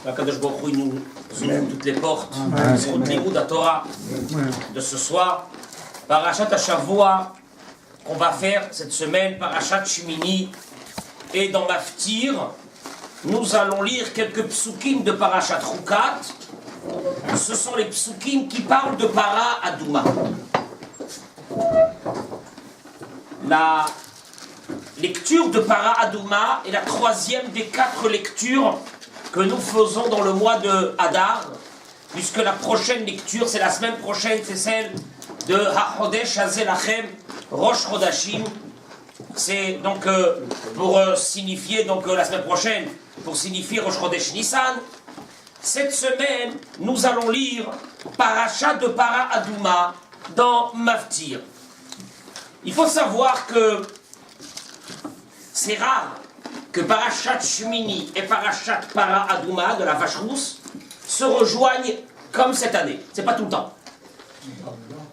Akadosh Baruch Hu, il nous ouvre toutes les portes. Zchut Limoud HaTorah de ce soir. Parashat HaShavua qu'on va faire cette semaine, Parashat Shmini. Et dans Maftir, nous allons lire quelques psukim de Parashat Chukat. Ce sont les psukim qui parlent de Para Adouma. La lecture de Para Adouma est la troisième des 4 lectures que nous faisons dans le mois de Hadar, puisque la prochaine lecture, c'est la semaine prochaine, c'est celle de HaChodesh Hazeh Lachem Rosh Chodashim. C'est donc pour signifier, la semaine prochaine, pour signifier Rosh Chodesh Nissan. Cette semaine, nous allons lire Parashat de Para Adouma dans Maftir. Il faut savoir que c'est rare que Parashat Shmini et Parashat Para Adouma de la vache rousse se rejoignent comme cette année. C'est pas tout le temps.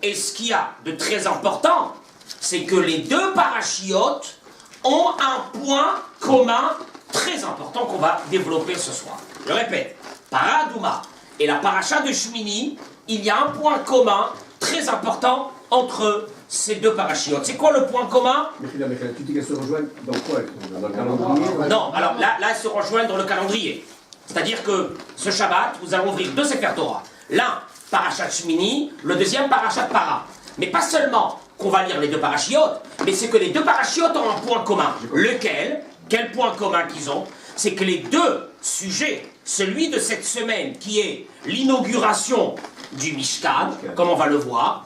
Et ce qu'il y a de très important, c'est que les deux parachiotes ont un point commun très important qu'on va développer ce soir. Je répète, Para Adouma et la paracha de Shmini, il y a un point commun très important entre ces deux parachiotes. C'est quoi le point commun? Tu dis qu'elles se rejoignent dans quoi? Dans le calendrier? Non, alors là, elles se rejoignent dans le calendrier. C'est-à-dire que ce Shabbat, nous allons ouvrir 2 Sefer Torah. L'un, Parashat Shmini, le deuxième, Parashat Para. Mais pas seulement qu'on va lire les 2 parachiotes, mais c'est que les 2 parachiotes ont un point commun. Lequel? Quel point commun qu'ils ont? C'est que les 2 sujets, celui de cette semaine qui est l'inauguration du Mishkan, comme on va le voir,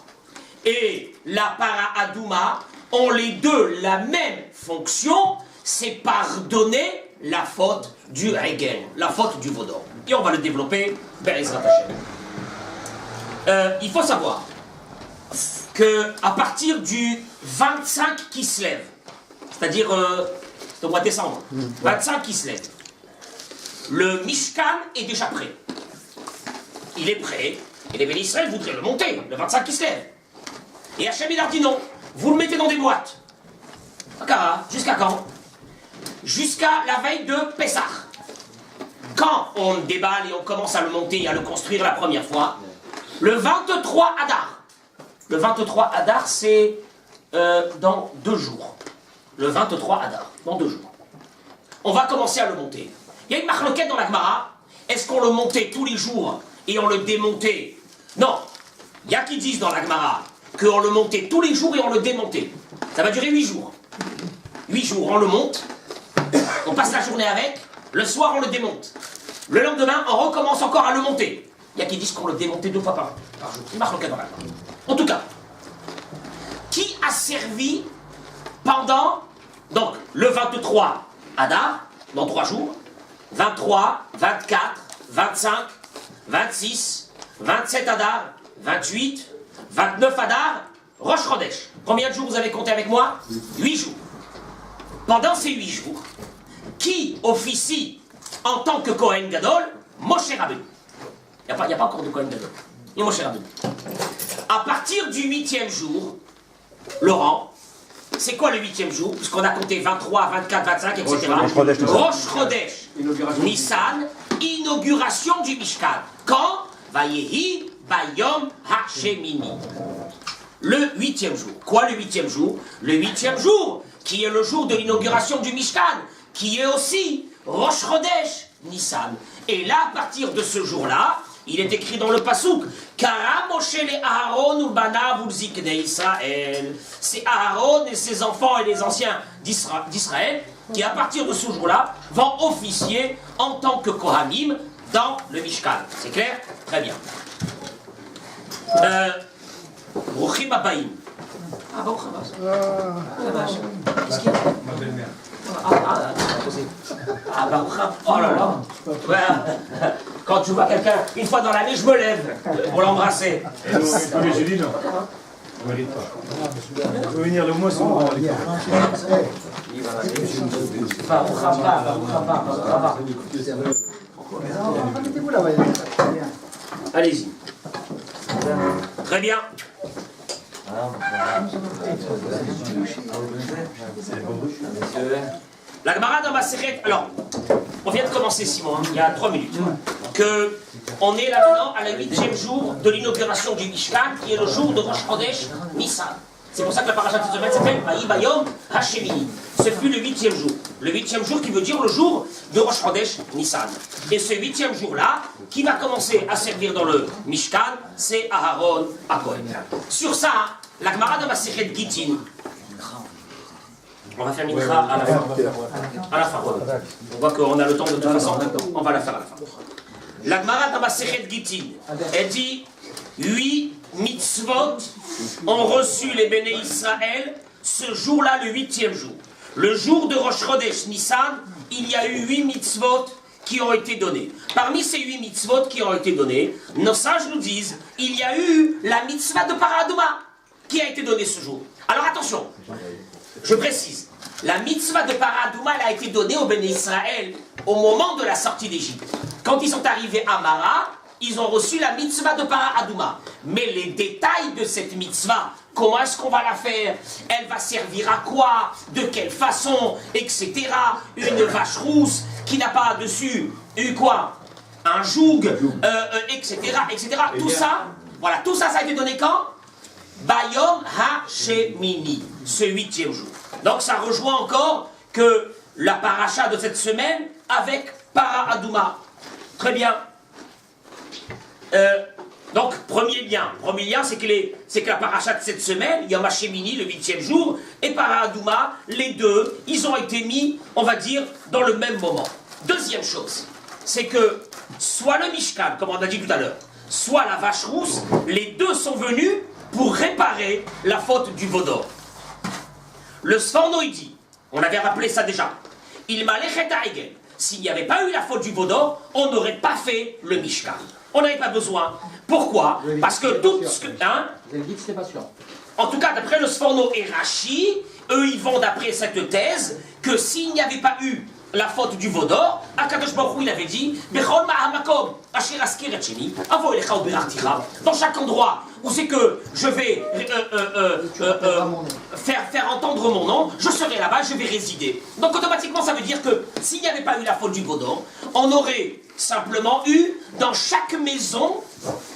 et la Para Adouma, ont les 2 la même fonction, c'est pardonner la faute du Hegel, la faute du Vaudor. Et on va le développer, Be'ezrat Hashem. Il faut savoir qu'à partir du 25 qui se lève, c'est-à-dire au mois de décembre, 25 qui se lève, le Mishkan est déjà prêt. Il est prêt, et les Bénis Israël voudraient le monter, le 25 qui se lève. Et Hachem il a dit non, vous le mettez dans des boîtes. Jusqu'à quand? Jusqu'à la veille de Pessah. Quand on déballe et on commence à le monter et à le construire la première fois, le 23 Hadar. Le 23 Hadar, c'est dans 2 jours. Le 23 Hadar, dans 2 jours. On va commencer à le monter. Il y a une marloquette dans la Gemara. Est-ce qu'on le montait tous les jours et on le démontait? Non. Il y a qui disent dans la Gemara qu'on le montait tous les jours et on le démontait. Ça va durer 8 jours. 8 jours, on le monte, on passe la journée avec, le soir on le démonte. Le lendemain, on recommence encore à le monter. Il y a qui disent qu'on le démontait 2 fois par jour. Il marque le cas dans la Gemara. En tout cas, qui a servi pendant, donc, le 23 Hadar, dans 3 jours, 23, 24, 25, 26, 27 Hadar, 28, 29 Hadar, Rosh Chodesh. Combien de jours vous avez compté avec moi? 8 jours. Pendant ces 8 jours, qui officie en tant que Kohen Gadol? Moshe Rabbeinu. Il n'y a pas encore de Kohen Gadol. Et Moshe Rabbeinu. À partir du 8e jour, Laurent, c'est quoi le 8e jour? Puisqu'on a compté 23, 24, 25, etc. Rosh Chodesh, Nissan, inauguration du Mishkan. Quand? Vayehi Bayom HaShemini. Le 8e jour. Quoi le 8e jour? Le 8e jour, qui est le jour de l'inauguration du Mishkan, qui est aussi Rosh Chodesh Nissan. Et là, à partir de ce jour-là, il est écrit dans le Passouk, Kara Moshe le Aaron ou Banav ou Ziknei Israël. C'est Aaron et ses enfants et les anciens d'Israël qui, à partir de ce jour-là, vont officier en tant que Kohanim dans le Mishkan. C'est clair? Très bien. Bruchim Abaim. Ah, bon, qu'est-ce qu'il y a? Ma belle-mère. Oh là là. Ouais. Quand tu vois quelqu'un une fois dans l'année, je me lève pour l'embrasser. Mais Julie, non. On ne mérite pas. Il faut venir le mois sans on va aller. Allez-y. Très bien. La Gemara dans Maseret. Alors, on vient de commencer, Simon, il y a 3 minutes. qu'on est là maintenant à la 8e jour de l'inauguration du Mishkan, qui est le jour de Rosh Chodesh Nissan. C'est pour ça que la paracha de cette semaine s'appelle Vaï Bayom Hashemini. Ce fut le 8e jour. Le 8e jour qui veut dire le jour de Rosh Chodesh Nissan. Et ce 8e jour-là, qui va commencer à servir dans le Mishkan, c'est Aharon HaKohen. Sur ça, la Gemara de Masechet Gittin, on va faire Mincha à la fin. À la fin. On voit qu'on a le temps de toute façon, on va la faire à la fin. La Gemara de Masechet Gittin, elle dit 8 mitzvot ont reçu les béné Israël ce jour-là, le 8e jour. Le jour de Rosh Chodesh Nissan, il y a eu 8 mitzvot qui ont été donnés. Parmi ces 8 mitzvot qui ont été donnés, nos sages nous disent, il y a eu la mitzvah de Paraduma qui a été donnée ce jour. Alors attention, je précise, la mitzvah de Paraduma elle a été donnée aux béné Israël au moment de la sortie d'Égypte. Quand ils sont arrivés à Mara, ils ont reçu la mitzvah de Paraduma. Mais les détails de cette mitzvah, comment est-ce qu'on va la faire? Elle va servir à quoi? De quelle façon? Etc. Une vache rousse qui n'a pas dessus eu quoi? Un joug, etc. etc. Tout ça, voilà, tout ça, ça a été donné quand? Bayom Hashemini, ce 8e jour. Donc ça rejoint encore que la paracha de cette semaine avec Paraduma. Très bien. Donc, premier lien, c'est que la paracha de cette semaine, Yom HaShemini, le 8e jour, et Paraduma, les deux, ils ont été mis, on va dire, dans le même moment. Deuxième chose, c'est que soit le Mishkan, comme on a dit tout à l'heure, soit la vache rousse, les deux sont venus pour réparer la faute du veau d'or. Le Sforno, il dit, on avait rappelé ça déjà, il m'a l'échet ha'egel. S'il n'y avait pas eu la faute du veau d'or, on n'aurait pas fait le Mishkan. On n'avait pas besoin. Pourquoi? Parce que tout ce que... Hein? Vous avez dit que c'était pas sûr. En tout cas, d'après le Sforno et Rashi, eux, ils vont d'après cette thèse que s'il n'y avait pas eu la faute du veau d'or, Akadosh Baruch Hu, il avait dit dans chaque endroit où c'est que je vais faire entendre mon nom, je serai là-bas, je vais résider. Donc automatiquement, ça veut dire que s'il n'y avait pas eu la faute du veau d'or, on aurait simplement eu dans chaque maison,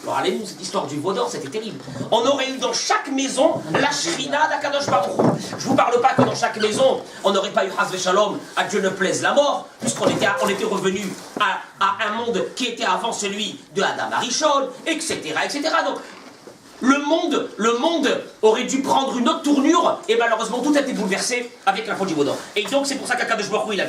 alors allez-nous, cette histoire du veau d'or, c'était terrible, on aurait eu dans chaque maison la shrina d'Akadosh Baruch Hu. Je vous parle pas que dans chaque maison, on n'aurait pas eu Chas v'Shalom, à Dieu ne plaise la mort, puisqu'on était revenu à un monde qui était avant celui de Adam Arishon, etc., etc. Donc, le monde aurait dû prendre une autre tournure, et malheureusement, tout a été bouleversé avec la faute du veau d'or. Et donc, c'est pour ça qu'Akadosh Baruch Hu, il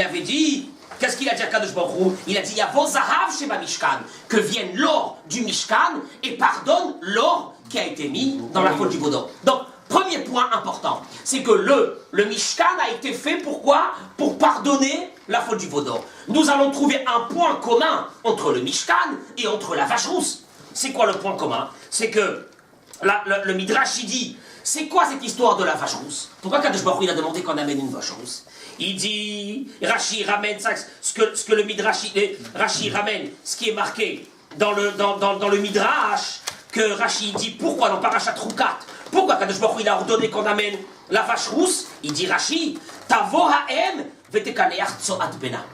avait dit, qu'est-ce qu'il a dit à Kadosh Baruch Hu? Il a dit Yavo Zahav Sheba Mishkan, que vienne l'or du Mishkan et pardonne l'or qui a été mis dans la faute du veau d'or. Donc, premier point important, c'est que le Mishkan a été fait pourquoi? Pour pardonner la faute du veau d'or. Nous allons trouver un point commun entre le Mishkan et entre la vache rousse. C'est quoi le point commun? C'est que le Midrash, il dit, c'est quoi cette histoire de la vache rousse? Pourquoi Kadosh Baruch Hu, il a demandé qu'on amène une vache rousse? Il dit, Rashi ramène ça, ce que le Midrash, Rashi ramène, ce qui est marqué dans le Midrash, que Rashi dit, pourquoi dans Parashat Rukat, pourquoi Kadosh Baruch Hu, il a ordonné qu'on amène la vache rousse? Il dit Rashi, Tavo ha'em vetekaneach tzoat bena.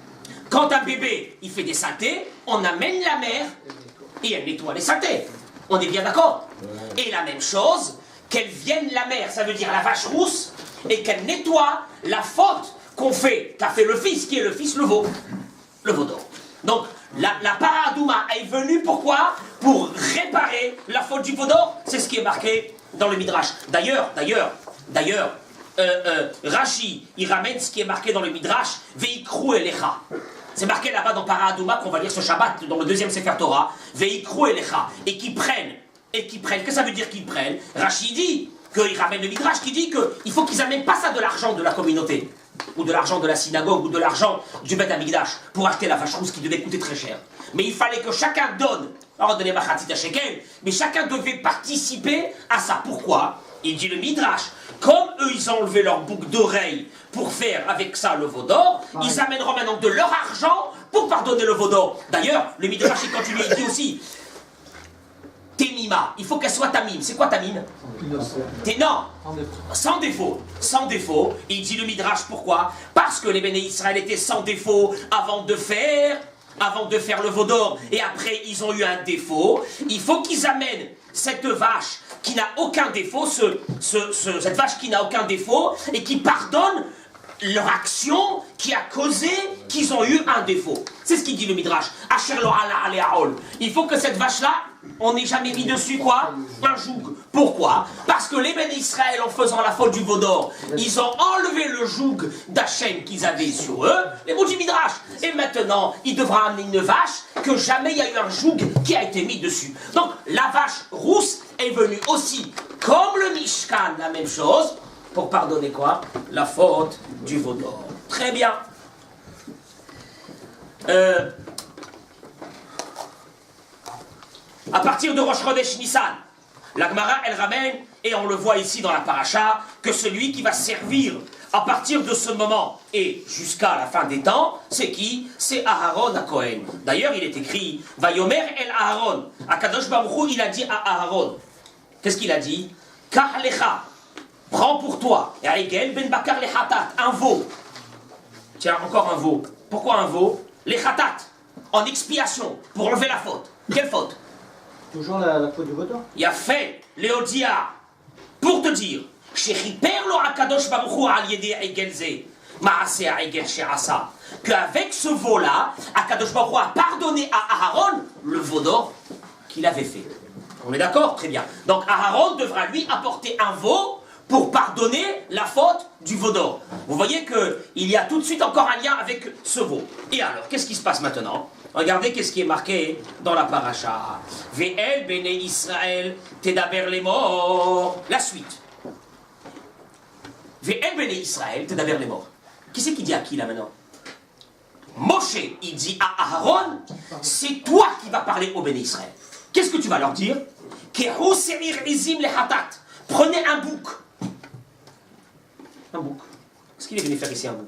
Quand un bébé, il fait des saletés, on amène la mère et elle nettoie les saletés. On est bien d'accord? Et la même chose, qu'elle vienne la mère, ça veut dire la vache rousse, et qu'elle nettoie la faute qu'a fait le fils, qui est le fils, le veau d'or. Donc, la Paraduma est venue pourquoi? Pour réparer la faute du veau d'or. C'est ce qui est marqué dans le Midrash. D'ailleurs, Rashi, il ramène ce qui est marqué dans le Midrash, Veikru elecha. C'est marqué là-bas dans Paraduma qu'on va lire ce Shabbat, dans le 2e Sefer Torah, Veikru elecha. Et qui prennent. Qu'est-ce que ça veut dire qu'ils prennent? Rashi dit qu'il ramène le Midrash qui dit qu'il faut qu'ils amènent pas ça de l'argent de la communauté, ou de l'argent de la synagogue, ou de l'argent du Beth Amikdash, pour acheter la vache rousse qui devait coûter très cher. Mais il fallait que chacun donne, alors donnez Machatzit shekel, mais chacun devait participer à ça. Pourquoi? Il dit le Midrash, comme eux ils ont enlevé leur boucle d'oreille pour faire avec ça le veau d'or, ils amèneront maintenant de leur argent pour pardonner le veau d'or. D'ailleurs, le Midrash il continue, il dit aussi, Temima, il faut qu'elle soit tamim. C'est quoi tamim? Non, sans défaut. Sans défaut. Il dit le Midrash, pourquoi? Parce que les béné Israël étaient sans défaut avant de faire avant de faire le veau d'or, et après ils ont eu un défaut, il faut qu'ils amènent cette vache qui n'a aucun défaut, cette vache qui n'a aucun défaut, et qui pardonne leur action qui a causé qu'ils ont eu un défaut. C'est ce qu'il dit le Midrash. Il faut que cette vache-là, on n'ait jamais mis dessus quoi? Un joug. Pourquoi? Parce que les bénis Israël, en faisant la faute du veau d'or, ils ont enlevé le joug d'Hachem qu'ils avaient sur eux, les mots du Midrash. Et maintenant, il devra amener une vache que jamais il y a eu un joug qui a été mis dessus. Donc, la vache rousse est venue aussi, comme le Mishkan, la même chose, pour pardonner quoi? La faute du veau d'or. Très bien. À partir de Rosh Chodesh Nissan, la Gemara, elle ramène, et on le voit ici dans la paracha, que celui qui va servir à partir de ce moment et jusqu'à la fin des temps, c'est qui? C'est Aharon à Cohen. D'ailleurs, il est écrit, Vayomer el Aharon. Akadosh Baruch Hu, il a dit à Aharon. Qu'est-ce qu'il a dit? Kach lecha. Prends pour toi, ben bakar les hatat, un veau. Tiens, encore un veau. Pourquoi un veau? Les hatat, en expiation, pour enlever la faute. Quelle faute? Toujours la faute du voteur. Il a fait Léodia, pour te dire, qu'avec ce veau-là, Akadosh Baruch Hu a pardonné à Aaron le veau d'or qu'il avait fait. On est d'accord? Très bien. Donc Aaron devra lui apporter un veau pour pardonner la faute du veau d'or. Vous voyez qu'il y a tout de suite encore un lien avec ce veau. Et alors, qu'est-ce qui se passe maintenant? Regardez qu'est-ce qui est marqué dans la paracha. Ve'el bene Israël tedaber les morts. La suite. Ve'el bene Israël tedaber les morts. Qui c'est qui dit à qui là maintenant? Moshe, il dit à Aaron, c'est toi qui vas parler au bene Israël. Qu'est-ce que tu vas leur dire? Kehu se'ir izim le hatat. Prenez un bouc. Un bouc. Qu'est-ce qu'il est venu faire ici, un bouc?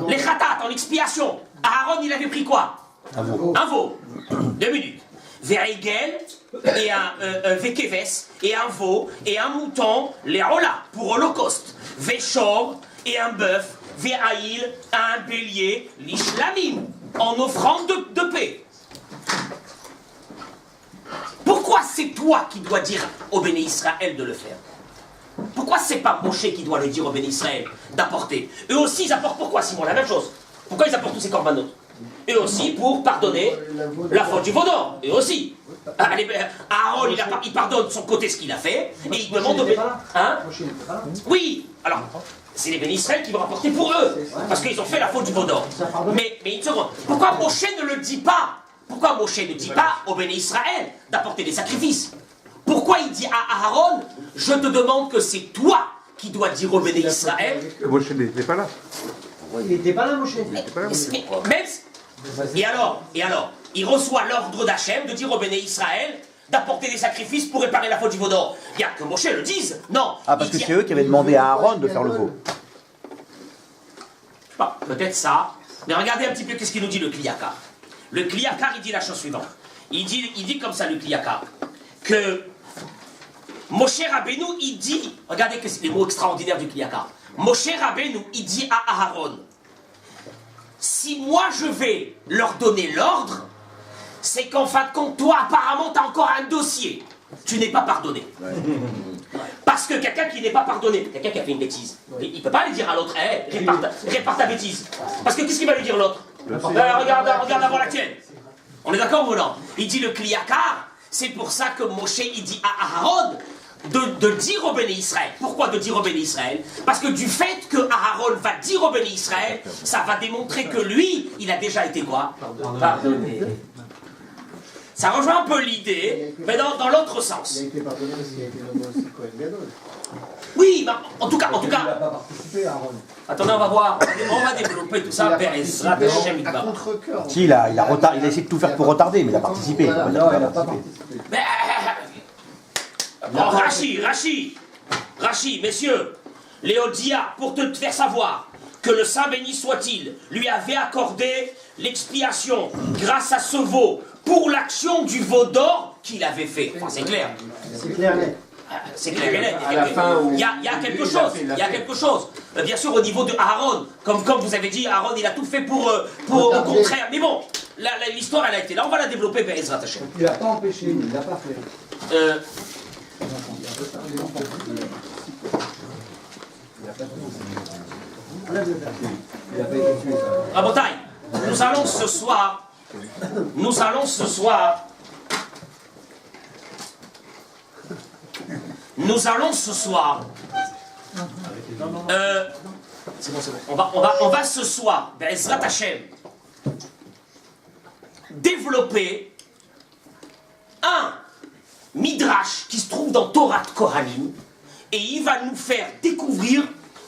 Les khatat, en expiation. Aaron, il avait pris quoi? Un veau. Un veau. 2 minutes. Ve'igel, et un vekeves, et un veau, et un mouton, les rola, pour holocauste. Ve'shor, et un bœuf. Ve'aïl, un bélier, l'ishlamim, en offrande de paix. Pourquoi c'est toi qui dois dire au béné Israël de le faire? Pourquoi c'est pas Moshe qui doit le dire au béné Israël d'apporter? Eux aussi ils apportent pourquoi, Simon? La même chose. Pourquoi ils apportent tous ces corbanotes? Eux aussi pour pardonner la faute du veau d'or. Eux aussi. Aaron il pardonne de son côté ce qu'il a fait et il demande au béné. Hein? Oui. Alors c'est les béné Israël qui vont rapporter pour eux parce qu'ils ont fait la faute du veau d'or. Mais une seconde. Pourquoi Moshe ne le dit pas? Pourquoi Moshe ne dit pas au béné Israël d'apporter des sacrifices? Pourquoi il dit à Aaron, je te demande que c'est toi qui dois dire au béné Israël? Moshe n'était pas là. Il n'était pas là, Moshe. Et alors, il reçoit l'ordre d'Hachem de dire au béné Israël d'apporter des sacrifices pour réparer la faute du veau d'or. Il n'y a que Moshe le dise. Non. Ah, parce que c'est eux qui avaient demandé à Aaron de faire le veau. Je sais pas, peut-être ça. Mais regardez un petit peu qu'est-ce qu'il nous dit le Kliyakar. Le Kliyakar, il dit la chose suivante. Il dit comme ça, le Kliyakar, que Moshe Rabbeinu, il dit, regardez les mots extraordinaires du Kliyakar. Moshe Rabbeinu, il dit à Aaron, si moi je vais leur donner l'ordre, c'est qu'en fin de compte, toi apparemment, tu as encore un dossier. Tu n'es pas pardonné. Parce que quelqu'un qui n'est pas pardonné, quelqu'un qui a fait une bêtise, il ne peut pas aller dire à l'autre, hey, répare ta bêtise. Parce que qu'est-ce qu'il va lui dire l'autre? Regarde avant la tienne. On est d'accord ou non? Il dit le Kliyakar, c'est pour ça que Moshe il dit à Aaron de dire au béné Israël. Pourquoi de dire au béné Israël? Parce que du fait que Aaron va dire au béné Israël, ça va démontrer que lui, il a déjà été quoi? Pardonné. Ça rejoint un peu l'idée, mais dans l'autre sens. Il a été pardonné parce qu'il a été nommé aussi Cohen Gadol. Oui, bah, en tout cas. Il n'a pas participé, Aaron. Attendez, on va voir. On va développer tout ça. À contre-cœur. Si, il a essayé de tout faire pour retarder, mais il a participé. Non, il n'a pas participé. Mais, bon, Rachi, messieurs, Léodia, pour te faire savoir que le Saint béni soit-il, lui avait accordé l'expiation grâce à ce veau pour l'action du veau d'or qu'il avait fait. Enfin, c'est clair. C'est clair, net. C'est clair et net. À la fin, Il y a quelque chose. Il y a quelque chose. Bien sûr, au niveau de Aaron, comme vous avez dit, Aaron, il a tout fait pour au contraire. Mais bon, l'histoire elle a été là, on va la développer vers Ezrat Hashem. Il n'a pas empêché, il ne l'a pas fait. Rabotai, nous allons ce soir, c'est bon, on va ce soir, Be'ezrat Hashem, développer un midrash qui se trouve dans Torah Kohanim, et il va nous faire découvrir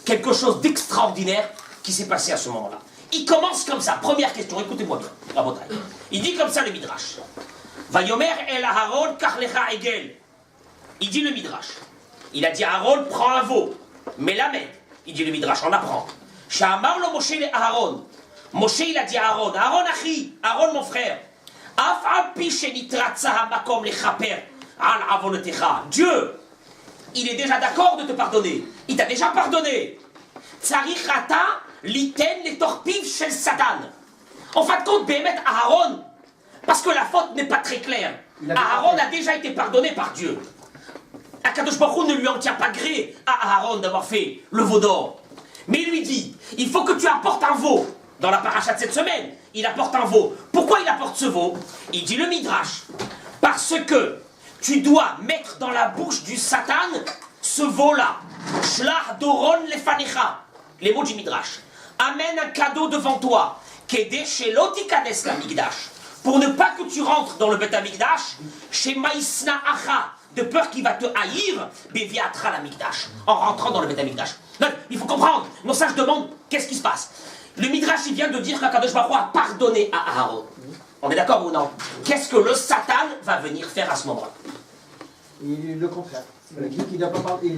quelque chose d'extraordinaire qui s'est passé à ce moment-là. Il commence comme ça, première question, écoutez-moi bien, Rabotai. Il dit comme ça le midrash. Vayomer el Aharon kachlecha egel. Il dit le midrash. Il a dit à Aaron, prends un veau. Melamed. Il dit le midrash, on apprend. Shamar lo Moshe le Aaron. Moshe il a dit à Aaron, Aaron achi, Aaron mon frère. Af al pi shenitratza hamakom lechaper al avonotecha. Dieu, il est déjà d'accord de te pardonner. Il t'a déjà pardonné. Tzarich ata liten le torpiv shel Satan. En fin de compte, Béhémet Aaron, parce que la faute n'est pas très claire. Aaron a déjà été pardonné par Dieu. Akadosh Baruch Hu ne lui en tient pas gré à Aaron d'avoir fait le veau d'or. Mais il lui dit, il faut que tu apportes un veau. Dans la paracha de cette semaine, il apporte un veau. Pourquoi il apporte ce veau? Il dit le midrash. Parce que tu dois mettre dans la bouche du Satan ce veau-là. Shlach doron lefanecha. Les mots du midrash. Amène un cadeau devant toi. Kede shelo tikanes la migdash. Pour ne pas que tu rentres dans le Bet Hamikdash, chez Maïsna Acha, de peur qu'il va te haïr, Beviatra la Mikdash, en rentrant dans le Bet Hamikdash. Donc, il faut comprendre. Non, ça je demande, qu'est-ce qui se passe? Le Midrash, il vient de dire qu'Akadosh Baruch Hu a pardonné à Aaron. On est d'accord ou non? Qu'est-ce que le Satan va venir faire à ce moment-là? Le contraire. Il dit qu'il doit rentrer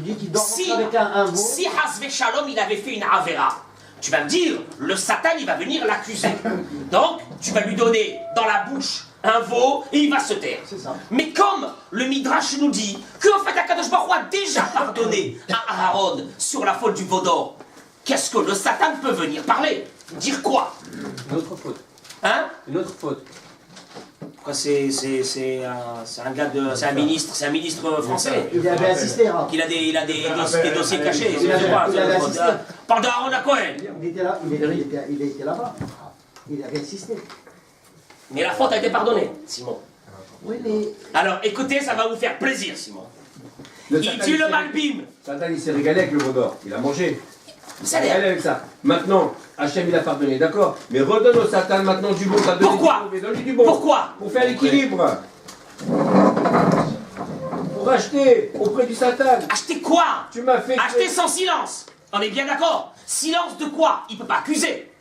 avec un veau. Si Hasve Shalom, il avait fait une Avera, tu vas me dire, le Satan, il va venir l'accuser. Donc, tu vas lui donner dans la bouche un veau et il va se taire. C'est ça. Mais comme le Midrash nous dit qu'en fait, Akadosh Baruch Hu a déjà pardonné à Aaron sur la faute du veau d'or, qu'est-ce que le Satan peut venir parler? Dire quoi? Une autre faute. Hein? Une autre faute. Quoi, c'est un gars de... C'est un ministre français. Il avait assisté, hein. Il a des dossiers cachés. Il avait assisté. Parle d'Aaron à Cohen. Il était là, il était là-bas. Il avait assisté. Mais la faute a été pardonnée, Simon. Oui, mais... Alors écoutez, ça va vous faire plaisir, Simon. Il dit le Malbim. Satan, il s'est régalé avec le veau d'or. Il a mangé. Il s'est Ça régalé avec ça. Maintenant, Hachem, il a pardonné, d'accord. Mais redonne au Satan maintenant du bon. Pourquoi? Donne-lui du bon. Pourquoi? Pour faire l'équilibre. Pour acheter auprès du Satan. Acheter quoi? Tu m'as fait... Acheter sans silence. On est bien d'accord. Silence de quoi? Il ne peut pas accuser.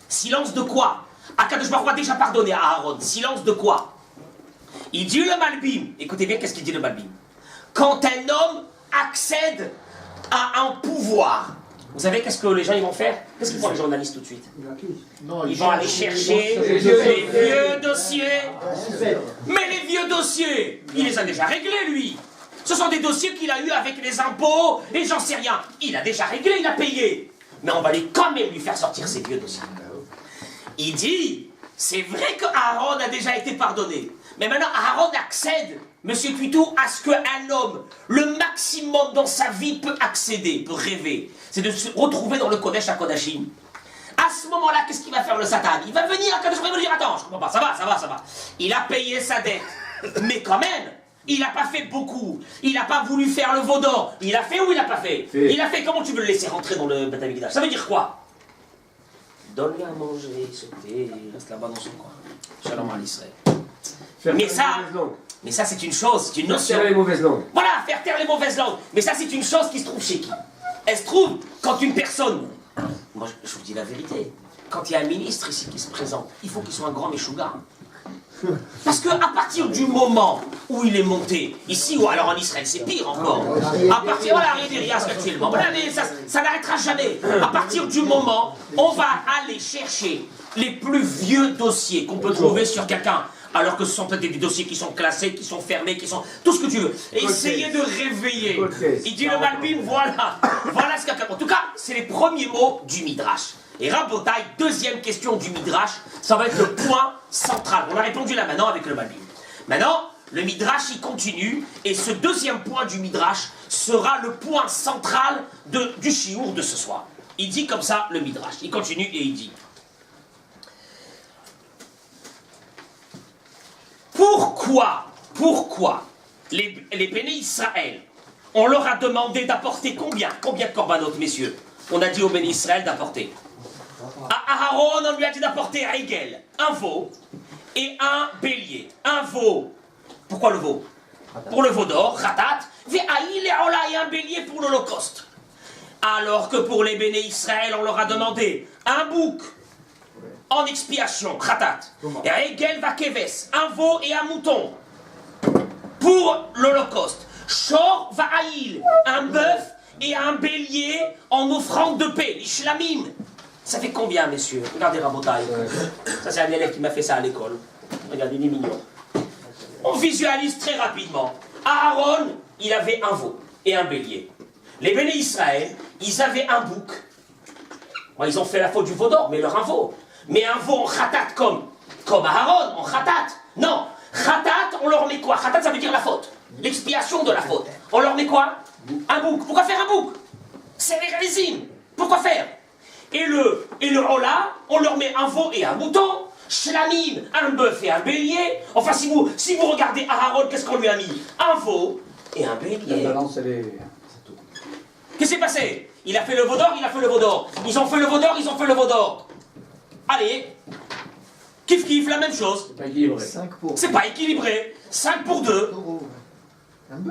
Silence de quoi? Akadosh Baruch Hu a déjà pardonné à Aaron. Silence de quoi? Il dit le Malbim. Écoutez bien qu'est-ce qu'il dit le Malbim. Quand un homme accède à un pouvoir, vous savez qu'est-ce que les gens ils vont faire? Qu'est-ce qu'ils font les journalistes tout de suite? Ils vont aller chercher les vieux dossiers. Mais les vieux dossiers, il les a déjà réglés lui. Ce sont des dossiers qu'il a eu avec les impôts et j'en sais rien. Il a déjà réglé, il a payé. Mais on va quand même lui faire sortir ces vieux dossiers. Il dit, c'est vrai que Aaron a déjà été pardonné. Mais maintenant Aaron accède, Monsieur Tuitou, à ce qu'un homme, le maximum dans sa vie peut accéder, peut rêver, c'est de se retrouver dans le Kodesh à Kodashim. À ce moment-là, qu'est-ce qu'il va faire le Satan? Il va venir à Kadosh Baruch Hu et dire, attends, je comprends pas, ça va. Il a payé sa dette, mais quand même, il n'a pas fait beaucoup. Il n'a pas voulu faire le veau d'or. Il a fait ou il n'a pas fait? Il a fait, comment tu veux le laisser rentrer dans le Bet Hamikdash? Ça veut dire quoi? Donne-lui à manger, sauter, il reste là-bas dans son coin. Shalom à l'Israël. Mais ça c'est une chose, c'est une notion. Faire taire les mauvaises langues. Voilà, faire taire les mauvaises langues. Mais ça c'est une chose qui se trouve chez qui? Elle se trouve quand une personne... Moi je vous dis la vérité. Quand il y a un ministre ici qui se présente, il faut qu'il soit un grand méchouga. Parce qu'à partir du moment où il est monté, ici ou alors en Israël, c'est pire encore. À partir, voilà, actuellement, voilà, mais ça n'arrêtera jamais. À partir du moment, on va aller chercher les plus vieux dossiers qu'on peut trouver sur quelqu'un. Alors que ce sont peut-être des dossiers qui sont classés, qui sont fermés, qui sont... Tout ce que tu veux. Et essayez de réveiller. Il dit le Malbim, voilà ce qu'il y a. En tout cas, c'est les premiers mots du Midrash. Et Rabotaï, deuxième question du Midrash, ça va être le point central. On a répondu là maintenant avec le Malbim. Maintenant, le Midrash, il continue, et ce deuxième point du Midrash sera le point central du shiur de ce soir. Il dit comme ça, le Midrash. Il continue et il dit: Pourquoi les béné Israël, on leur a demandé d'apporter combien de corbanotes, messieurs? On a dit aux béné Israël d'apporter. À Aaron, on lui a dit d'apporter à Egel, un veau et un bélier. Un veau. Pourquoi le veau? Pour le veau d'or, Khatat, et un bélier pour l'Holocauste. Alors que pour les béné Israël, on leur a demandé un bouc en expiation, Khatat. Et Egel va Keves, un veau et un mouton pour l'Holocauste. Shor va Aïl, un bœuf et un bélier en offrande de paix, l'Ishlamim. Ça fait combien, messieurs? Regardez Rabotaï. Ça, c'est un élève qui m'a fait ça à l'école. Regardez, il est mignon. On visualise très rapidement. Aaron, il avait un veau et un bélier. Les béné Israël, ils avaient un bouc. Bon, ils ont fait la faute du veau d'or, mais leur un veau. Mais un veau en khatat comme Aaron, en khatat. Non, khatat, on leur met quoi? Khatat, ça veut dire la faute. L'expiation de la faute. On leur met quoi? Un bouc. Pourquoi faire un bouc? C'est légalisime. Pourquoi faire? Et le hola, on leur met un veau et un mouton. Shlamim, un bœuf et un bélier. Enfin, si vous regardez Aaron, qu'est-ce qu'on lui a mis? Un veau et un bélier. La balance, elle est... Qu'est-ce qui s'est passé? Il a fait le veau d'or, il a fait le veau d'or. Ils ont fait le veau d'or, ils ont fait le veau d'or. Allez, kiff, la même chose. C'est pas équilibré. 5 pour... C'est pas équilibré. 5 pour 2.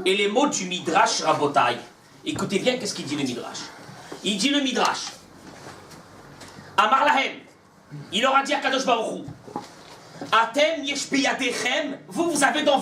Et les mots du Midrash Rabotaï. Écoutez bien, qu'est-ce qu'il dit le Midrash? Il dit le Midrash. Amar Lahem. Il leur a dit à Kadosh Baruch Hu, Atem yesh biyadechem, vous avez dans